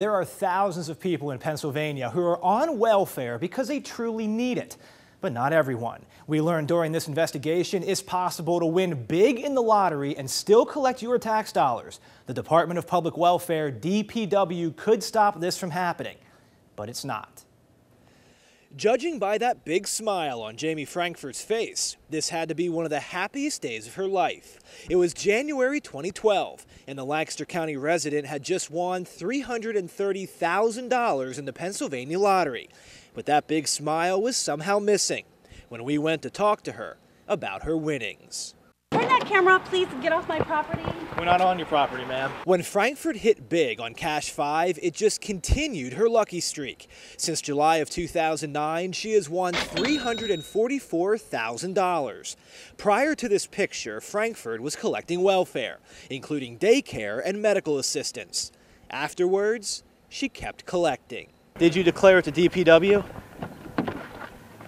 There are thousands of people in Pennsylvania who are on welfare because they truly need it, but not everyone. We learned during this investigation it's possible to win big in the lottery and still collect your tax dollars. The Department of Public Welfare, DPW, could stop this from happening, but it's not. Judging by that big smile on Jamie Frankfurt's face, this had to be one of the happiest days of her life. It was January 2012, and the Lancaster County resident had just won $330,000 in the Pennsylvania lottery. But that big smile was somehow missing when we went to talk to her about her winnings. Turn that camera off, please, and get off my property. We're not on your property, ma'am. When Frankfurt hit big on Cash 5, it just continued her lucky streak. Since July of 2009, she has won $344,000. Prior to this picture, Frankfurt was collecting welfare, including daycare and medical assistance. Afterwards, she kept collecting. Did you declare it to DPW?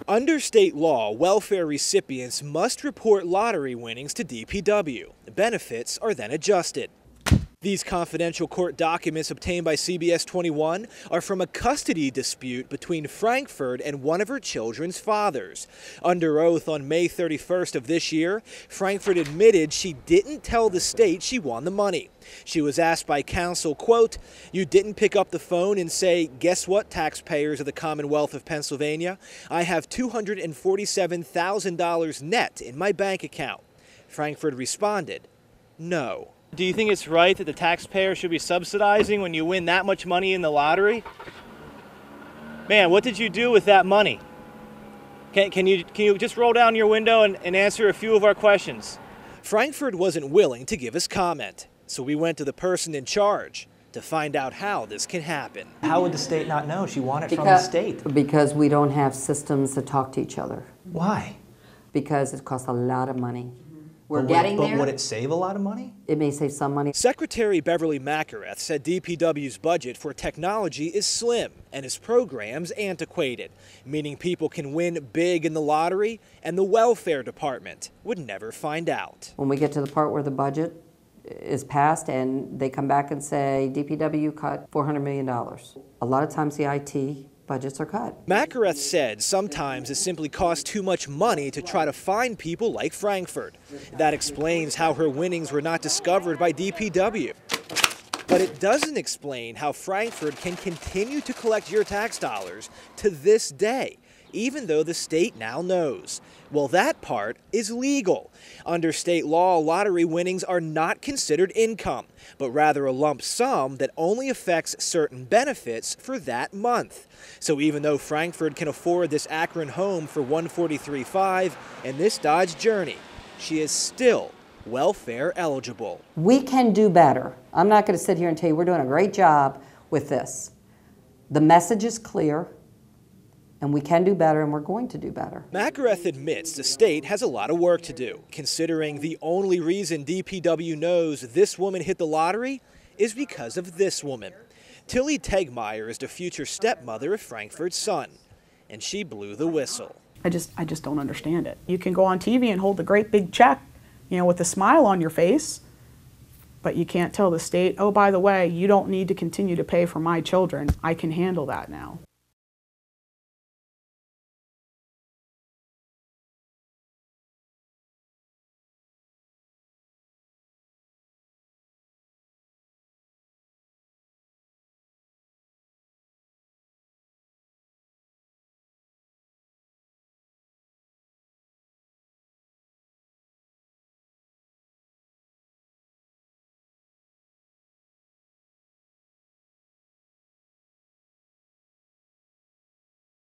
Under state law, welfare recipients must report lottery winnings to DPW. Benefits are then adjusted. These confidential court documents obtained by CBS 21 are from a custody dispute between Frankfurt and one of her children's fathers. Under oath on May 31st of this year, Frankfurt admitted she didn't tell the state she won the money. She was asked by counsel, quote, "You didn't pick up the phone and say, 'Guess what, taxpayers of the Commonwealth of Pennsylvania? I have $247,000 net in my bank account.'" Frankfurt responded, "No." Do you think it's right that the taxpayer should be subsidizing when you win that much money in the lottery? Man, what did you do with that money? Can you just roll down your window and answer a few of our questions? Frankfurt wasn't willing to give us comment, so we went to the person in charge to find out how this can happen. How would the state not know? She won it from the state. Because we don't have systems to talk to each other. Why? Because it costs a lot of money. We're getting there. But would it save a lot of money? It may save some money. Secretary Beverly McAreth said DPW's budget for technology is slim and its programs antiquated, meaning people can win big in the lottery and the welfare department would never find out. When we get to the part where the budget is passed and they come back and say DPW cut $400 million, a lot of times the IT budgets are cut. McAreth said sometimes it simply costs too much money to try to find people like Frankfurt. That explains how her winnings were not discovered by DPW. But it doesn't explain how Frankfurt can continue to collect your tax dollars to this day, even though the state now knows. Well, that part is legal. Under state law, lottery winnings are not considered income, but rather a lump sum that only affects certain benefits for that month. So even though Frankfurt can afford this Akron home for $143,500 and this Dodge Journey, she is still welfare eligible. We can do better. I'm not going to sit here and tell you we're doing a great job with this. The message is clear. And we can do better, and we're going to do better. McAreth admits the state has a lot of work to do, considering the only reason DPW knows this woman hit the lottery is because of this woman. Tilly Tegmeyer is the future stepmother of Frankfurt's son, and she blew the whistle. I just don't understand it. You can go on TV and hold a great big check, with a smile on your face, but you can't tell the state, oh, by the way, you don't need to continue to pay for my children. I can handle that now.